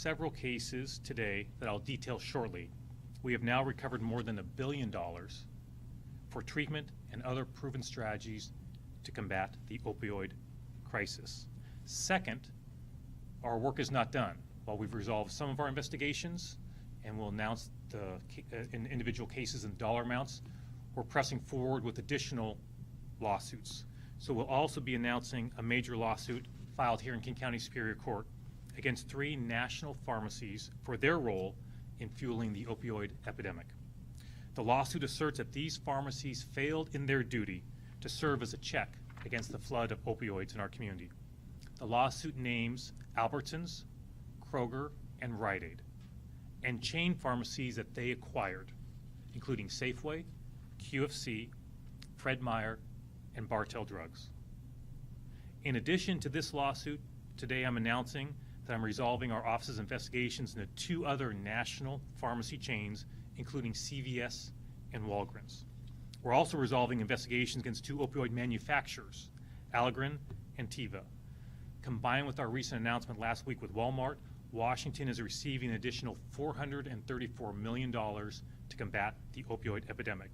several cases today that I'll detail shortly, we have now recovered more than $1 billion for treatment and other proven strategies to combat the opioid crisis. Second, our work is not done. While we've resolved some of our investigations and will announce the in individual cases and dollar amounts, we're pressing forward with additional lawsuits. So we'll also be announcing a major lawsuit filed here in King County Superior Court against 3 national pharmacies for their role in fueling the opioid epidemic. The lawsuit asserts that these pharmacies failed in their duty to serve as a check against the flood of opioids in our community. The lawsuit names Albertsons, Kroger, and Rite Aid, and chain pharmacies that they acquired, including Safeway, QFC, Fred Meyer, and Bartell Drugs. In addition to this lawsuit, today I'm announcing that I'm resolving our office's investigations into 2 other national pharmacy chains, including CVS and Walgreens. We're also resolving investigations against 2 opioid manufacturers, Allergan and Teva. Combined with our recent announcement last week with Walmart, Washington is receiving an additional $434 million to combat the opioid epidemic.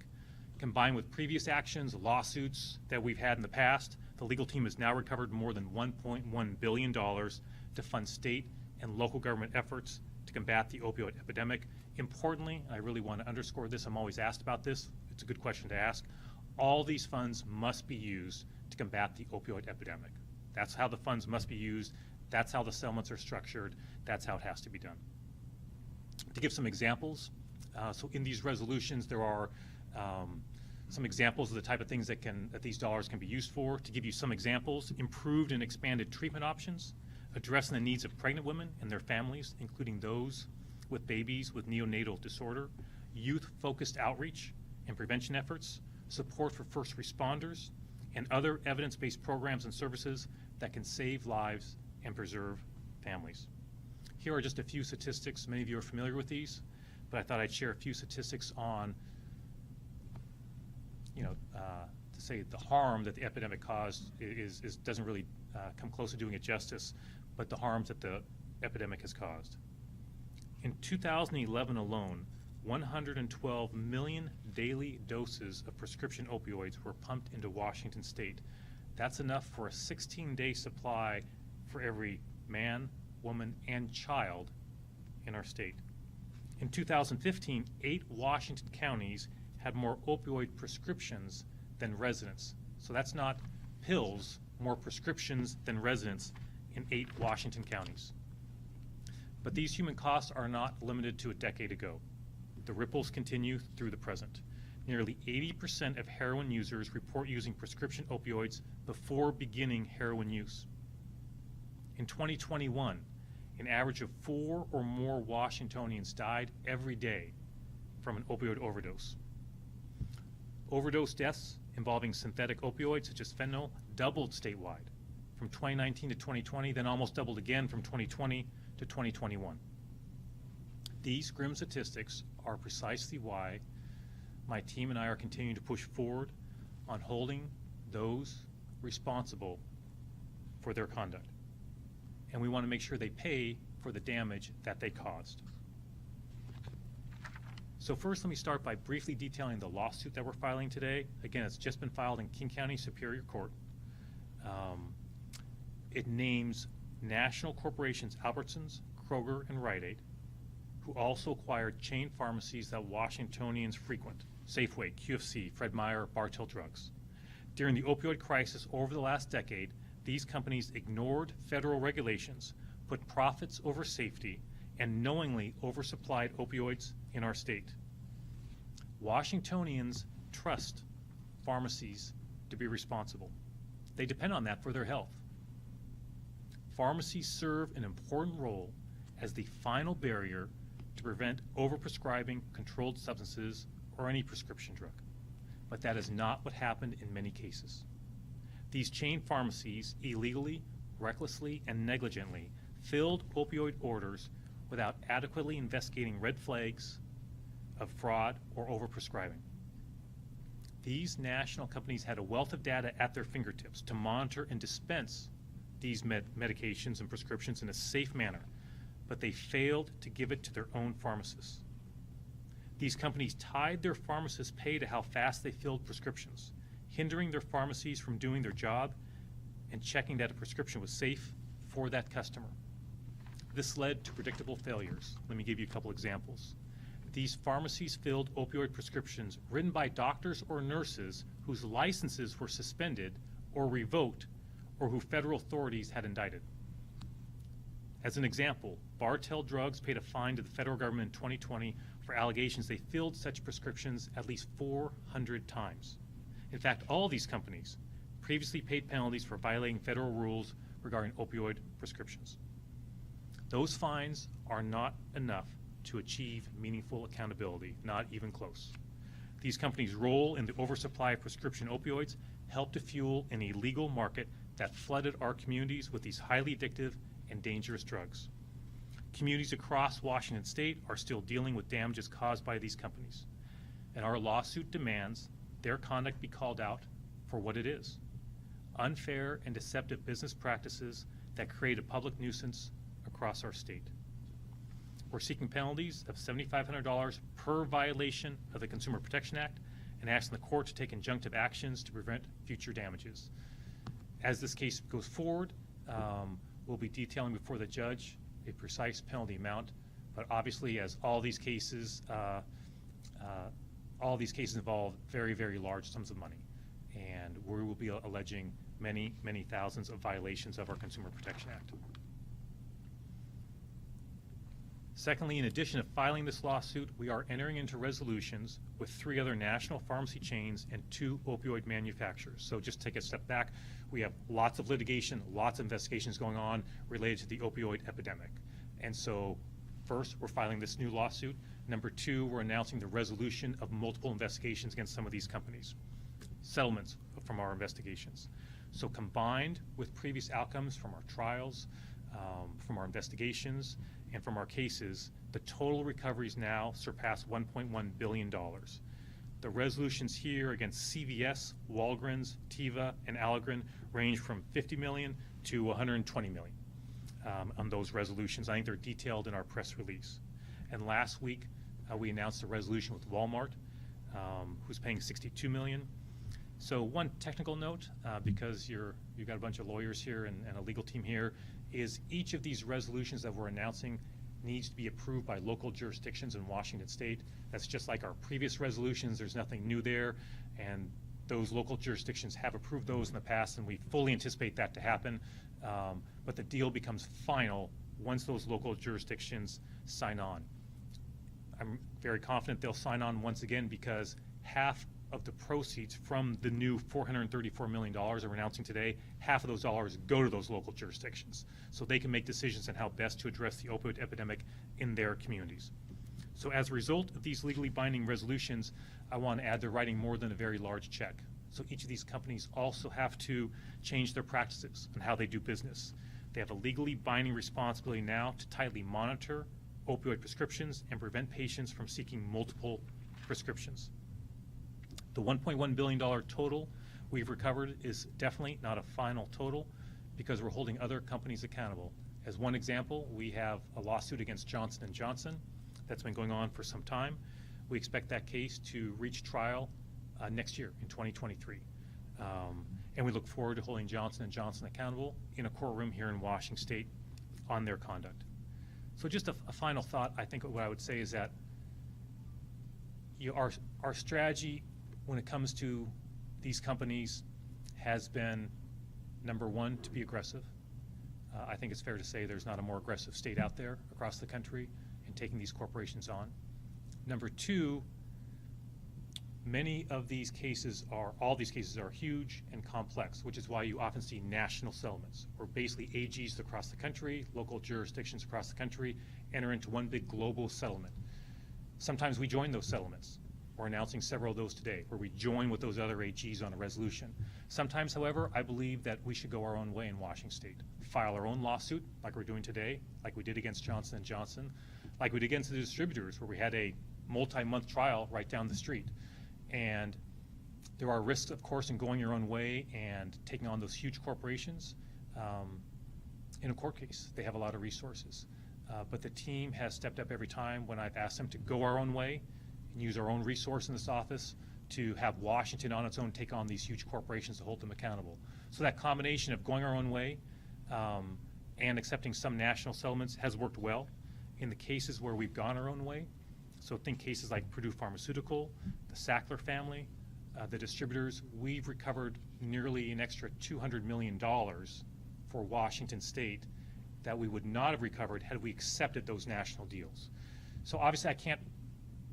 Combined with previous actions, lawsuits that we've had in the past, the legal team has now recovered more than $1.1 billion to fund state and local government efforts to combat the opioid epidemic. Importantly, I really want to underscore this, I'm always asked about this, it's a good question to ask, all these funds must be used to combat the opioid epidemic. That's how the funds must be used, that's how the settlements are structured, that's how it has to be done. To give some examples, so in these resolutions there are some examples of the type of things that these dollars can be used for. To give you some examples, improved and expanded treatment options, addressing the needs of pregnant women and their families, including those with babies with neonatal disorder, youth-focused outreach and prevention efforts, support for first responders, and other evidence-based programs and services that can save lives and preserve families. Here are just a few statistics. Many of you are familiar with these, but I thought I'd share a few statistics on to say the harm that the epidemic caused doesn't really come close to doing it justice, but the harms that the epidemic has caused. In 2011 alone, 112 million daily doses of prescription opioids were pumped into Washington state. That's enough for a 16-day supply for every man, woman, and child in our state. In 2015, 8 Washington counties had more opioid prescriptions than residents. So that's not pills, more prescriptions than residents in 8 Washington counties. But these human costs are not limited to a decade ago. The ripples continue through the present. Nearly 80% of heroin users report using prescription opioids before beginning heroin use. In 2021, an average of 4 or more Washingtonians died every day from an opioid overdose. Overdose deaths involving synthetic opioids such as fentanyl doubled statewide from 2019 to 2020, then almost doubled again from 2020 to 2021. These grim statistics are precisely why my team and I are continuing to push forward on holding those responsible for their conduct. And we want to make sure they pay for the damage that they caused. So first, let me start by briefly detailing the lawsuit that we're filing today. Again, it's just been filed in King County Superior Court. It names national corporations Albertsons, Kroger, and Rite Aid, who also acquired chain pharmacies that Washingtonians frequent, Safeway, QFC, Fred Meyer, Bartell Drugs. During the opioid crisis over the last decade, these companies ignored federal regulations, put profits over safety, and knowingly oversupplied opioids in our state. Washingtonians trust pharmacies to be responsible. They depend on that for their health. Pharmacies serve an important role as the final barrier to prevent overprescribing controlled substances or any prescription drug. But that is not what happened in many cases. These chain pharmacies illegally, recklessly, and negligently filled opioid orders without adequately investigating red flags of fraud or overprescribing. These national companies had a wealth of data at their fingertips to monitor and dispense these medications and prescriptions in a safe manner, but they failed to give it to their own pharmacists. These companies tied their pharmacists' pay to how fast they filled prescriptions, hindering their pharmacies from doing their job and checking that a prescription was safe for that customer. This led to predictable failures. Let me give you a couple examples. These pharmacies filled opioid prescriptions written by doctors or nurses whose licenses were suspended or revoked or who federal authorities had indicted. As an example, Bartell Drugs paid a fine to the federal government in 2020 for allegations they filled such prescriptions at least 400 times. In fact, all these companies previously paid penalties for violating federal rules regarding opioid prescriptions. Those fines are not enough to achieve meaningful accountability, not even close. These companies' role in the oversupply of prescription opioids helped to fuel an illegal market that flooded our communities with these highly addictive and dangerous drugs. Communities across Washington state are still dealing with damages caused by these companies, and our lawsuit demands their conduct be called out for what it is: unfair and deceptive business practices that create a public nuisance across our state. We're seeking penalties of $7,500 per violation of the Consumer Protection Act and asking the court to take injunctive actions to prevent future damages. As this case goes forward, we'll be detailing before the judge a precise penalty amount, but obviously, as all these cases involve very, very large sums of money, and we will be alleging many, many thousands of violations of our Consumer Protection Act. Secondly, in addition to filing this lawsuit, we are entering into resolutions with 3 other national pharmacy chains and 2 opioid manufacturers. So just take a step back. We have lots of litigation, lots of investigations going on related to the opioid epidemic. And so first, we're filing this new lawsuit. Number 2, we're announcing the resolution of multiple investigations against some of these companies, settlements from our investigations. So combined with previous outcomes from our trials, from our investigations, and from our cases, the total recoveries now surpass $1.1 billion. The resolutions here against CVS, Walgreens, Teva, and Allergan range from $50 million to $120 million on those resolutions. I think they're detailed in our press release. And last week, we announced a resolution with Walmart, who's paying $62 million. So one technical note, because you've got a bunch of lawyers here and a legal team here, is each of these resolutions that we're announcing needs to be approved by local jurisdictions in Washington state. That's just like our previous resolutions. There's nothing new there, and those local jurisdictions have approved those in the past, and we fully anticipate that to happen. But the deal becomes final once those local jurisdictions sign on. I'm very confident they'll sign on once again, because half of the proceeds from the new $434 million that we're announcing today, half of those dollars go to those local jurisdictions, so they can make decisions on how best to address the opioid epidemic in their communities. So as a result of these legally binding resolutions, I want to add they're writing more than a very large check. So each of these companies also have to change their practices and how they do business. They have a legally binding responsibility now to tightly monitor opioid prescriptions and prevent patients from seeking multiple prescriptions. The $1.1 billion total we've recovered is definitely not a final total, because we're holding other companies accountable. As one example, we have a lawsuit against Johnson & Johnson that's been going on for some time. We expect that case to reach trial next year in 2023. And we look forward to holding Johnson & Johnson accountable in a courtroom here in Washington state on their conduct. So just a final thought, I think what I would say is that our strategy when it comes to these companies has been, number 1, to be aggressive. I think it's fair to say there's not a more aggressive state out there across the country in taking these corporations on. Number 2, all these cases are huge and complex, which is why you often see national settlements, where basically AGs across the country, local jurisdictions across the country enter into one big global settlement. Sometimes we join those settlements. We're announcing several of those today, where we join with those other AGs on a resolution. Sometimes, however, I believe that we should go our own way in Washington state, file our own lawsuit like we're doing today, like we did against Johnson & Johnson, like we did against the distributors, where we had a multi-month trial right down the street. And there are risks, of course, in going your own way and taking on those huge corporations. In a court case, they have a lot of resources. but the team has stepped up every time when I've asked them to go our own way and use our own resource in this office to have Washington on its own take on these huge corporations to hold them accountable. So that combination of going our own way and accepting some national settlements has worked well in the cases where we've gone our own way. So think cases like Purdue Pharmaceutical, the Sackler family, the distributors. We've recovered nearly an extra $200 million for Washington State that we would not have recovered had we accepted those national deals. So obviously I can't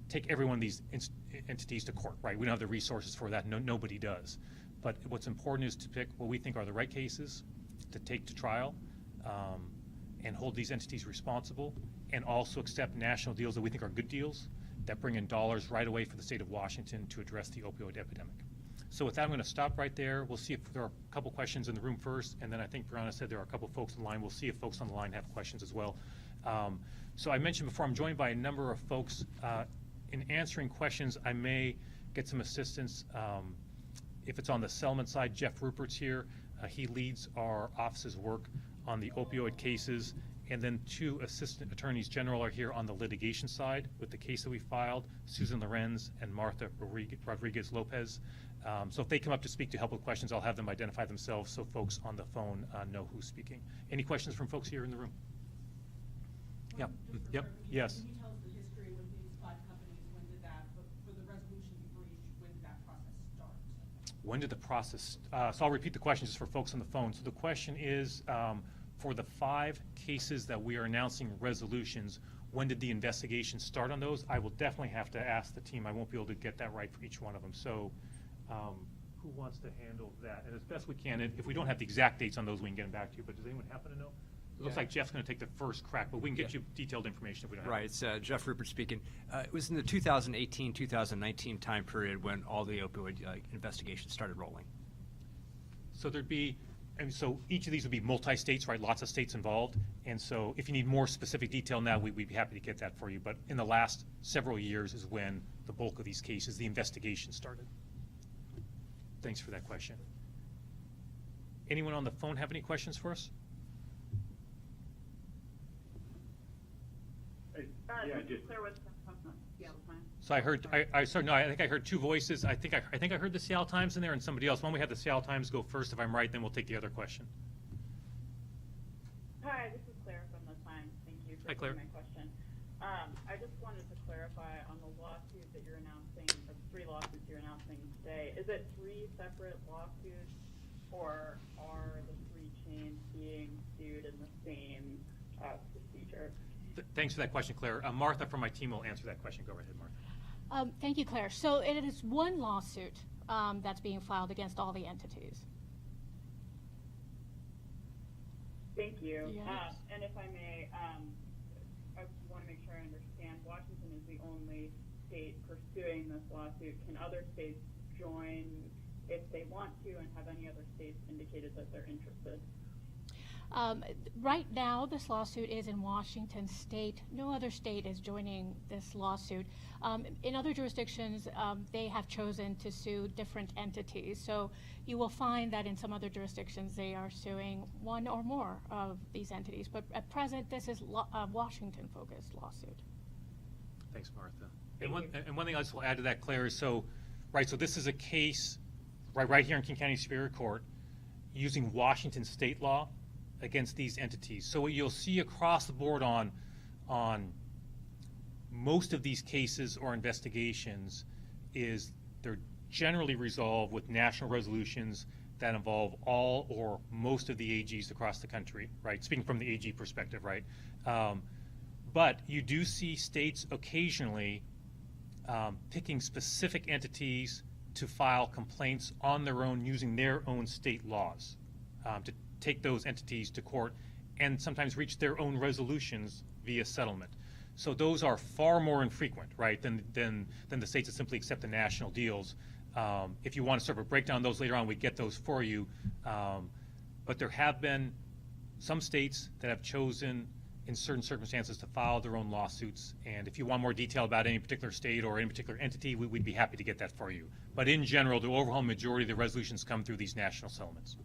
take every one of these entities to court, right? We don't have the resources for that. Nobody does. But what's important is to pick what we think are the right cases to take to trial and hold these entities responsible, and also accept national deals that we think are good deals that bring in dollars right away for the state of Washington to address the opioid epidemic. So with that, I'm going to stop right there. We'll see if there are a couple questions in the room first, and then I think Brianna said there are a couple folks on the line. We'll see if folks on the line have questions as well. So I mentioned before, I'm joined by a number of folks. In answering questions, I may get some assistance. If it's on the settlement side, Jeff Rupert's here. He leads our office's work on the opioid cases, and then two assistant attorneys general are here on the litigation side with the case that we filed, Susan Lorenz and Martha Rodriguez Lopez. So if they come up to speak to help with questions, I'll have them identify themselves so folks on the phone know who's speaking. Any questions from folks here in the room? Yep. Yep. Yes. Can you tell us the history with these 5 companies? When did that, for the resolution breach, when did that process start? When did the process, so I'll repeat the question just for folks on the phone. So the question is, for the 5 cases that we are announcing resolutions, when did the investigation start on those? I will definitely have to ask the team. I won't be able to get that right for each one of them. So who wants to handle that? And as best we can, if we don't have the exact dates on those, we can get them back to you. But does anyone happen to know? It looks like Jeff's going to take the first crack, but we can get you detailed information if we don't have it. Right, it's Jeff Rupert speaking. It was in the 2018-2019 time period when all the opioid investigations started rolling. So there'd be, and so each of these would be multi-states, right? Lots of states involved. And so if you need more specific detail now, we'd be happy to get that for you. But in the last several years is when the bulk of these cases, the investigation started. Thanks for that question. Anyone on the phone have any questions for us? Yeah, just. So I heard, I think I heard 2 voices. I think I heard the Seattle Times in there and somebody else. Why don't we have the Seattle Times go first? If I'm right, then we'll take the other question. Hi, this is Claire from the Times. Thank you for taking my question. I just wanted to clarify on the lawsuit that you're announcing, or 3 lawsuits you're announcing today. Is it 3 separate lawsuits, or are the 3 chains being sued in the same procedure? Thanks for that question, Claire. Martha from my team will answer that question. Go right ahead, Martha. Thank you, Claire. So it is 1 lawsuit that's being filed against all the entities. Thank you. Yes. And if I may, I want to make sure I understand. Washington is the only state pursuing this lawsuit. Can other states join if they want to, and have any other states indicated that they're interested? Right now, this lawsuit is in Washington State. No other state is joining this lawsuit. In other jurisdictions, they have chosen to sue different entities. So you will find that in some other jurisdictions, they are suing 1 or more of these entities. But at present, this is a Washington-focused lawsuit. Thanks, Martha. And one thing I just will add to that, Claire, is so this is a case right here in King County Superior Court using Washington state law against these entities. So what you'll see across the board on most of these cases or investigations is they're generally resolved with national resolutions that involve all or most of the AGs across the country, right? Speaking from the AG perspective, right? But you do see states occasionally picking specific entities to file complaints on their own using their own state laws to take those entities to court and sometimes reach their own resolutions via settlement. So those are far more infrequent, right, than the states that simply accept the national deals. If you want to sort of break down those later on, we get those for you. But there have been some states that have chosen in certain circumstances to file their own lawsuits. And if you want more detail about any particular state or any particular entity, we'd be happy to get that for you. But in general, the overwhelming majority of the resolutions come through these national settlements.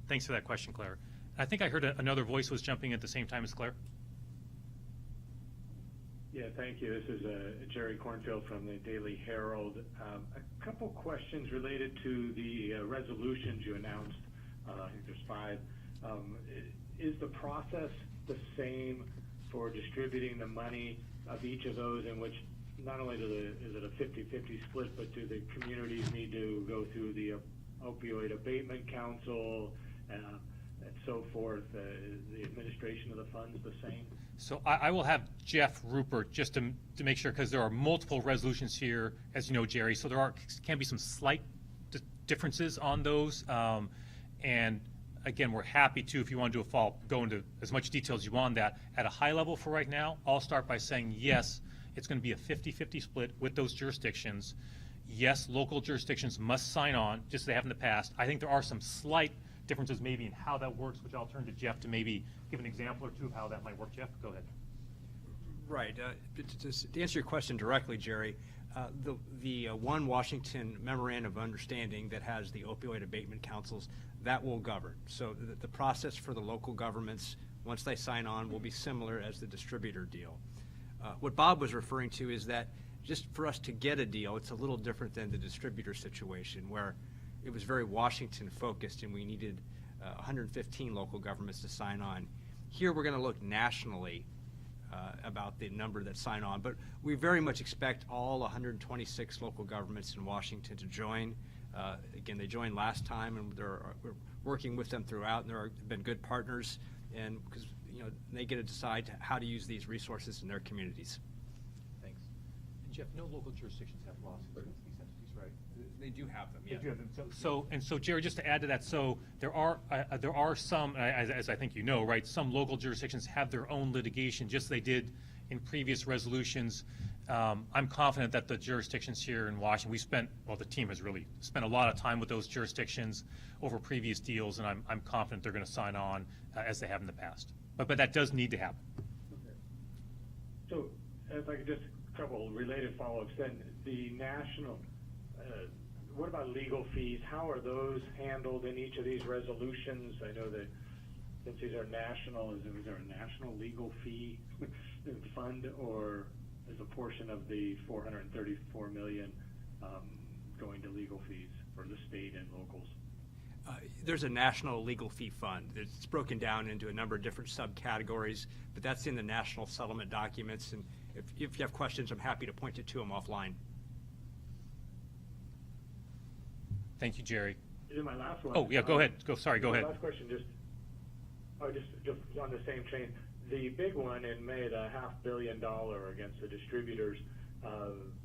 Thanks for that question, Claire. I think I heard another voice was jumping at the same time as Claire. Yeah, thank you. This is Jerry Cornfield from the Daily Herald. A couple questions related to the resolutions you announced. I think there's 5. Is the process the same for distributing the money of each of those, in which not only is it a 50-50 split, but do the communities need to go through the opioid abatement council and so forth? Is the administration of the funds the same? So I will have Jeff Rupert just to make sure, because there are multiple resolutions here, as you know, Jerry, so there can be some slight differences on those. And again, we're happy to, if you want to do a follow-up, go into as much detail as you want on that. At a high level for right now, I'll start by saying, yes, it's going to be a 50-50 split with those jurisdictions. Yes, local jurisdictions must sign on, just as they have in the past. I think there are some slight differences maybe in how that works, which I'll turn to Jeff to maybe give an example or two of how that might work. Jeff, go ahead. Right. To answer your question directly, Jerry, the One Washington Memorandum of Understanding that has the opioid abatement councils, that will govern. So the process for the local governments, once they sign on, will be similar as the distributor deal. What Bob was referring to is that just for us to get a deal, it's a little different than the distributor situation, where it was very Washington focused and we needed 115 local governments to sign on. Here we're going to look nationally about the number that sign on, but we very much expect all 126 local governments in Washington to join. Again, they joined last time, and we're working with them throughout, and have been good partners, and because they get to decide how to use these resources in their communities. Thanks. And Jeff, no local jurisdictions have lawsuits against these entities, right? They do have them. They do have them. So Jerry, just to add to that, so there are some, as I think you know, right? Some local jurisdictions have their own litigation, just as they did in previous resolutions. I'm confident that the jurisdictions here in Washington, the team has really spent a lot of time with those jurisdictions over previous deals, and I'm confident they're going to sign on as they have in the past. But that does need to happen. Okay. So if I could just a couple related follow-ups, then the national, what about legal fees? How are those handled in each of these resolutions? I know that since these are national, is there a national legal fee fund, or is a portion of the $434 million going to legal fees for the state and locals? There's a national legal fee fund. It's broken down into a number of different subcategories, but that's in the national settlement documents. And if you have questions, I'm happy to point you to them offline. Thank you, Jerry. This is my last one. Oh, yeah, go ahead. Sorry, go ahead. Last question, just on the same train. The big one in May, the $500 million against the distributors,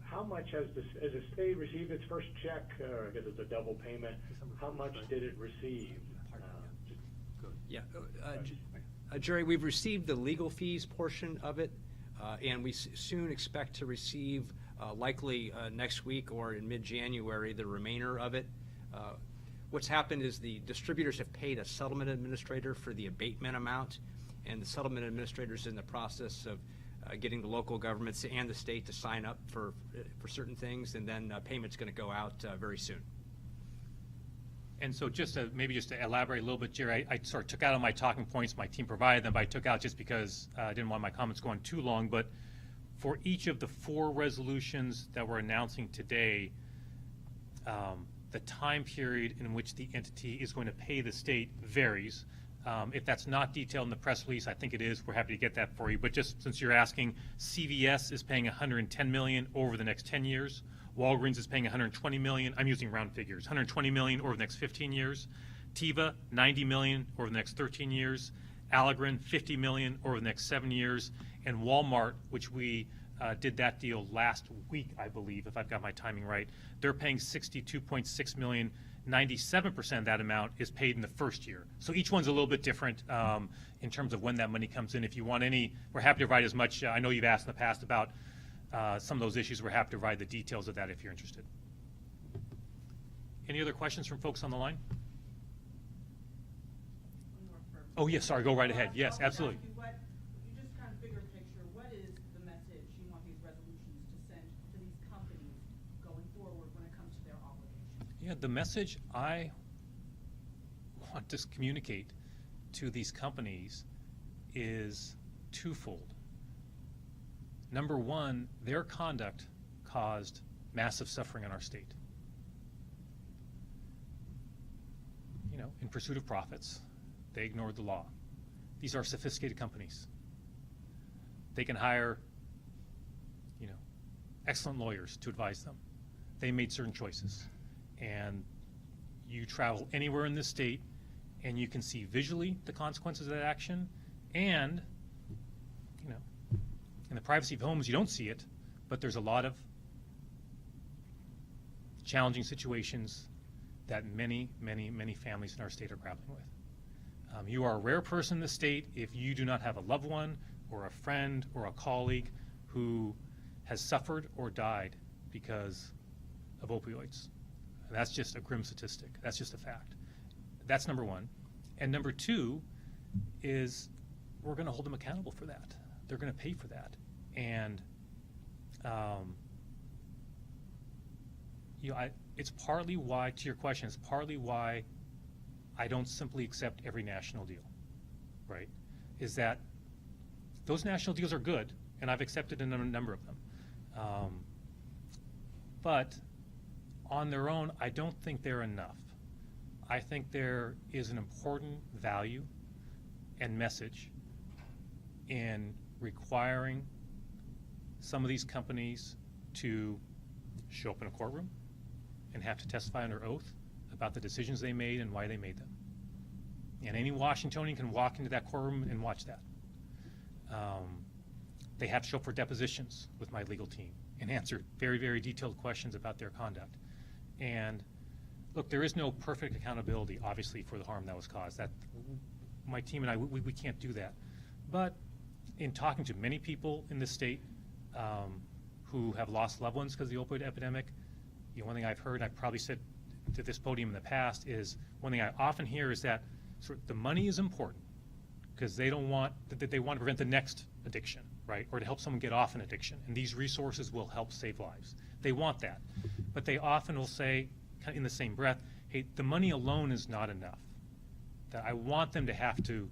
how much has the state received its first check? I guess it's a double payment. How much did it receive? Jerry, we've received the legal fees portion of it, and we soon expect to receive, likely next week or in mid-January, the remainder of it. What's happened is the distributors have paid a settlement administrator for the abatement amount, and the settlement administrator is in the process of getting the local governments and the state to sign up for certain things, and then payment's going to go out very soon. And so just to elaborate a little bit, Jerry, I sort of took out on my talking points. My team provided them, but I took out just because I didn't want my comments going too long. But for each of the 4 resolutions that we're announcing today, the time period in which the entity is going to pay the state varies. If that's not detailed in the press release, I think it is. We're happy to get that for you. But just since you're asking, CVS is paying $110 million over the next 10 years. Walgreens is paying $120 million. I'm using round figures. $120 million over the next 15 years. Teva, $90 million over the next 13 years. Allergan, $50 million over the next 7 years. And Walmart, which we did that deal last week, I believe, if I've got my timing right, they're paying $62.6 million. 97% of that amount is paid in the first year. So each one's a little bit different in terms of when that money comes in. If you want any, we're happy to provide as much. I know you've asked in the past about some of those issues. We're happy to provide the details of that if you're interested. Any other questions from folks on the line? Oh, yes, sorry, go right ahead. Yes, absolutely. You just kind of bigger picture, what is the message you want these resolutions to send to these companies going forward when it comes to their obligations? Yeah, the message I want to communicate to these companies is twofold. Number one, their conduct caused massive suffering in our state. You know, in pursuit of profits, they ignored the law. These are sophisticated companies. They can hire, you know, excellent lawyers to advise them. They made certain choices. And you travel anywhere in this state and you can see visually the consequences of that action, and, you know, in the privacy of homes you don't see it, but there's a lot of challenging situations that many, many, many families in our state are grappling with. You are a rare person in the state if you do not have a loved one or a friend or a colleague who has suffered or died because of opioids. And that's just a grim statistic. That's just a fact. That's number one. And number two is we're going to hold them accountable for that. They're going to pay for that. And you know, it's partly why, to your question, it's partly why I don't simply accept every national deal, right? Is that those national deals are good, and I've accepted a number of them. But on their own, I don't think they're enough. I think there is an important value and message in requiring some of these companies to show up in a courtroom and have to testify under oath about the decisions they made and why they made them. And any Washingtonian can walk into that courtroom and watch that. They have to show up for depositions with my legal team and answer very, very detailed questions about their conduct. And look, there is no perfect accountability, obviously, for the harm that was caused. That my team and I, we can't do that. But in talking to many people in this state who have lost loved ones because of the opioid epidemic, you know, one thing I've heard, and I've probably said to this podium in the past, is one thing I often hear is that sort of the money is important because they want to prevent the next addiction, right, or to help someone get off an addiction. And these resources will help save lives. They want that. But they often will say, kind of in the same breath, hey, the money alone is not enough. That I want them to have to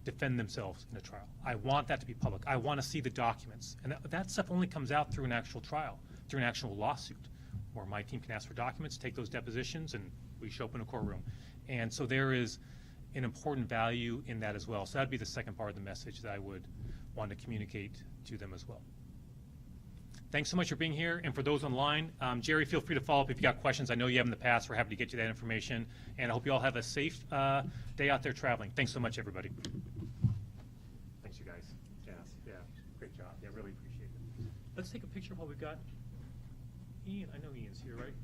defend themselves in a trial. I want that to be public. I want to see the documents. And that stuff only comes out through an actual trial, through an actual lawsuit, where my team can ask for documents, take those depositions, and we show up in a courtroom. And so there is an important value in that as well. So that'd be the second part of the message that I would want to communicate to them as well. Thanks so much for being here. And for those online, Jerry, feel free to follow up if you got questions. I know you have in the past. We're happy to get you that information. And I hope you all have a safe day out there traveling. Thanks so much, everybody. Thanks, you guys. Yeah, great job. Yeah, really appreciate it. Let's take a picture while we've got Ian. I know Ian's here, right?